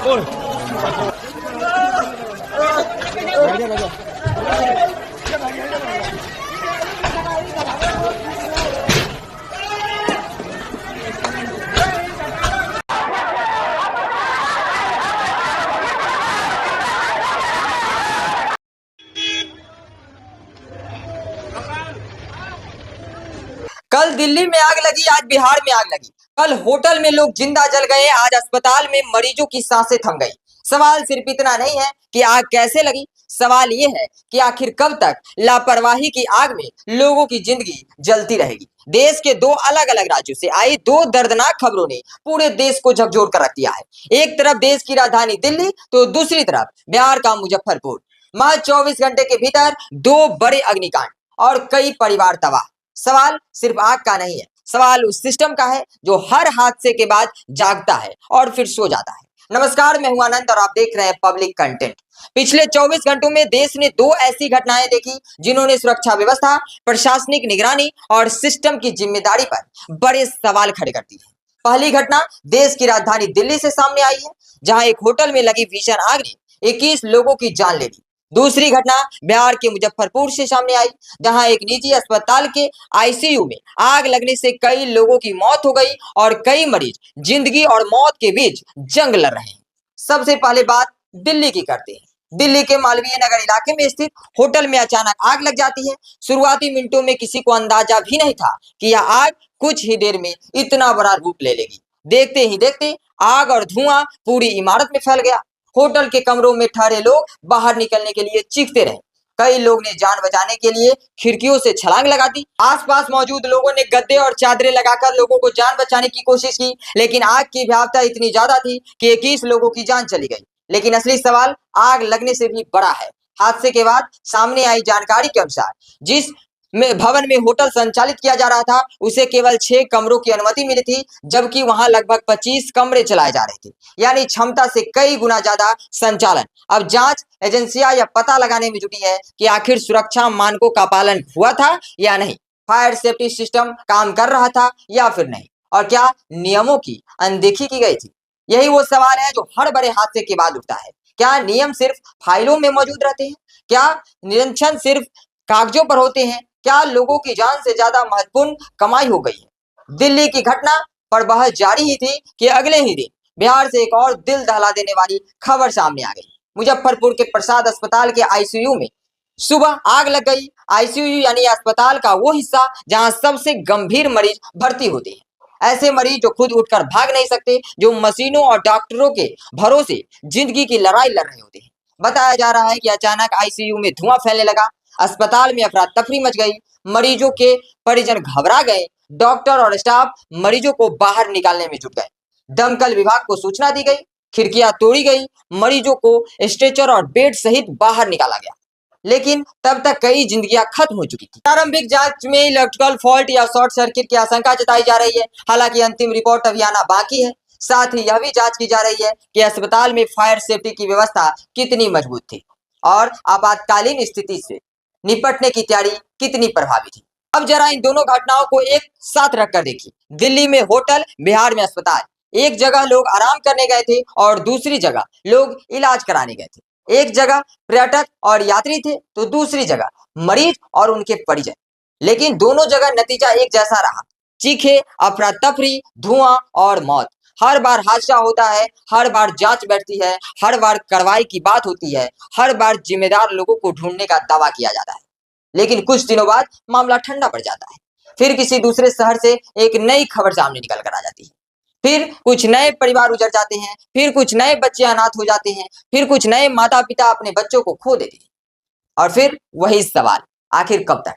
कल दिल्ली में आग लगी, आज बिहार में आग लगी। कल होटल में लोग जिंदा जल गए, आज अस्पताल में मरीजों की सांसें थम गई। सवाल सिर्फ इतना नहीं है कि आग कैसे लगी, सवाल ये है कि आखिर कब तक लापरवाही की आग में लोगों की जिंदगी जलती रहेगी। देश के दो अलग अलग राज्यों से आई दो दर्दनाक खबरों ने पूरे देश को झकझोर कर रख दिया है। एक तरफ देश की राजधानी दिल्ली तो दूसरी तरफ बिहार का मुजफ्फरपुर। महज 24 घंटे के भीतर दो बड़े अग्निकांड और कई परिवार तबाह। सवाल सिर्फ आग का नहीं है, सवाल उस सिस्टम का है जो हर हादसे के बाद जागता है और फिर सो जाता है। नमस्कार, मैं हूं आनंद और आप देख रहे हैं पब्लिक कंटेंट। पिछले 24 घंटों में देश ने दो ऐसी घटनाएं देखी जिन्होंने सुरक्षा व्यवस्था, प्रशासनिक निगरानी और सिस्टम की जिम्मेदारी पर बड़े सवाल खड़े कर दिए। पहली घटना देश की राजधानी दिल्ली से सामने आई है, जहां एक होटल में लगी भीषण आग ने 21 लोगों की जान ले ली। दूसरी घटना बिहार के मुजफ्फरपुर से सामने आई, जहां एक निजी अस्पताल के आईसीयू में आग लगने से कई लोगों की मौत हो गई और कई मरीज जिंदगी और मौत के बीच जंग लड़ रहे हैं। सबसे पहले बात दिल्ली की करते हैं। दिल्ली के मालवीय नगर इलाके में स्थित होटल में अचानक आग लग जाती है। शुरुआती मिनटों में किसी को अंदाजा भी नहीं था कि यह आग कुछ ही देर में इतना बड़ा रूप ले लेगी। देखते ही देखते आग और धुआं पूरी इमारत में फैल गया। होटल के कमरों में ठहरे लोग बाहर निकलने के लिए चीखते रहे। कई लोग ने जान बचाने के लिए खिड़कियों से छलांग लगा दी। आसपास मौजूद लोगों ने गद्दे और चादरें लगाकर लोगों को जान बचाने की कोशिश की, लेकिन आग की भयावहता इतनी ज्यादा थी कि 21 लोगों की जान चली गई। लेकिन असली सवाल आग लगने से भी बड़ा है। हादसे के बाद सामने आई जानकारी के अनुसार जिस भवन में होटल संचालित किया जा रहा था उसे केवल 6 कमरों की अनुमति मिली थी, जबकि वहां लगभग 25 कमरे चलाए जा रहे थे, यानी क्षमता से कई गुना ज्यादा संचालन। अब जांच एजेंसियां यह पता लगाने में जुटी है कि आखिर सुरक्षा मानकों का पालन हुआ था या नहीं, फायर सेफ्टी सिस्टम काम कर रहा था या फिर नहीं, और क्या नियमों की अनदेखी की गई थी। यही वो सवाल है जो हर बड़े हादसे के बाद उठता है। क्या नियम सिर्फ फाइलों में मौजूद रहते हैं? क्या निरीक्षण सिर्फ कागजों पर होते हैं? क्या लोगों की जान से ज्यादा महत्वपूर्ण कमाई हो गई है? दिल्ली की घटना पर बहस जारी ही थी कि अगले ही दिन बिहार से एक और दिल दहला देने वाली खबर सामने आ गई। मुजफ्फरपुर के प्रसाद अस्पताल के आईसीयू में सुबह आग लग गई। आईसीयू यानी अस्पताल का वो हिस्सा जहां सबसे गंभीर मरीज भर्ती होते हैं। ऐसे मरीज जो खुद उठकर भाग नहीं सकते, जो मशीनों और डॉक्टरों के भरोसे जिंदगी की लड़ाई लड़ रहे होते हैं। बताया जा रहा है कि अचानक आईसीयू में धुआं फैलने लगा। अस्पताल में अफरा तफरी मच गई। मरीजों के परिजन घबरा गए। डॉक्टर और स्टाफ मरीजों को बाहर निकालने में जुट गए। दमकल विभाग को सूचना दी गई। खिड़कियां तोड़ी गई। मरीजों को स्ट्रेचर और बेड सहित बाहर निकाला गया। लेकिन तब तक कई जिंदगियां खत्म हो चुकी थी। प्रारंभिक जांच में इलेक्ट्रिकल फॉल्ट या शॉर्ट सर्किट की आशंका जताई जा रही है। हालांकि अंतिम रिपोर्ट अभी आना बाकी है। साथ ही यह भी जांच की जा रही है कि अस्पताल में फायर सेफ्टी की व्यवस्था कितनी मजबूत थी और आपातकालीन स्थिति से निपटने की तैयारी कितनी प्रभावी थी। अब जरा इन दोनों घटनाओं को एक साथ रखकर देखिए। दिल्ली में होटल, बिहार में अस्पताल। एक जगह लोग आराम करने गए थे और दूसरी जगह लोग इलाज कराने गए थे। एक जगह पर्यटक और यात्री थे तो दूसरी जगह मरीज और उनके परिजन। लेकिन दोनों जगह नतीजा एक जैसा रहा, चीखे, अफरा तफरी, धुआं और मौत। हर बार हादसा होता है, हर बार जांच बैठती है, हर बार कार्रवाई की बात होती है, हर बार जिम्मेदार लोगों को ढूंढने का दावा किया जाता है। लेकिन कुछ दिनों बाद मामला ठंडा पड़ जाता है। फिर किसी दूसरे शहर से एक नई खबर सामने निकल कर आ जाती है। फिर कुछ नए परिवार उजड़ जाते हैं। फिर कुछ नए बच्चे अनाथ हो जाते हैं। फिर कुछ नए माता पिता अपने बच्चों को खो देते हैं। और फिर वही सवाल, आखिर कब तक?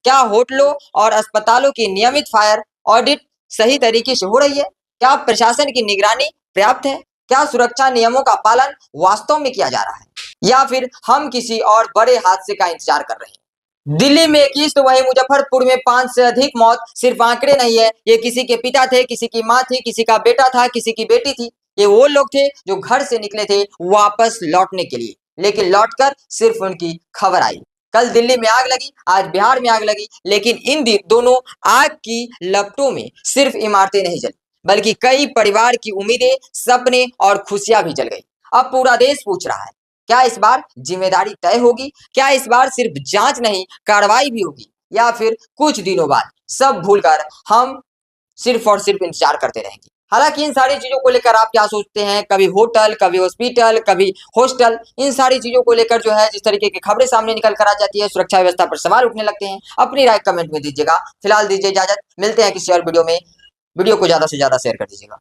क्या होटलों और अस्पतालों की नियमित फायर ऑडिट सही तरीके से हो रही है? क्या प्रशासन की निगरानी पर्याप्त है? क्या सुरक्षा नियमों का पालन वास्तव में किया जा रहा है, या फिर हम किसी और बड़े हादसे का इंतजार कर रहे हैं? दिल्ली में 21 तो वही मुजफ्फरपुर में 5 से अधिक मौत सिर्फ आंकड़े नहीं है। ये किसी के पिता थे, किसी की माँ थी, किसी का बेटा था, किसी की बेटी थी। ये वो लोग थे जो घर से निकले थे वापस लौटने के लिए, लेकिन लौटकर सिर्फ उनकी खबर आई। कल दिल्ली में आग लगी, आज बिहार में आग लगी, लेकिन इन दोनों आग की लपटों में सिर्फ इमारतें नहीं जली, बल्कि कई परिवार की उम्मीदें, सपने और खुशियां भी जल गई। अब पूरा देश पूछ रहा है, क्या इस बार जिम्मेदारी तय होगी? क्या इस बार सिर्फ जांच नहीं, कार्रवाई भी होगी? या फिर कुछ दिनों बाद सब भूलकर हम सिर्फ और सिर्फ इंतजार करते रहेंगे? हालांकि इन सारी चीजों को लेकर आप क्या सोचते हैं? कभी होटल, कभी हॉस्पिटल, कभी हॉस्टल, इन सारी चीजों को लेकर जो है जिस तरीके की खबरें सामने निकल कर आ जाती है, सुरक्षा व्यवस्था पर सवाल उठने लगते हैं। अपनी राय कमेंट में दीजिएगा। फिलहाल दीजिए इजाजत, मिलते हैं किसी और वीडियो में। वीडियो को ज्यादा से ज्यादा शेयर कर दीजिएगा।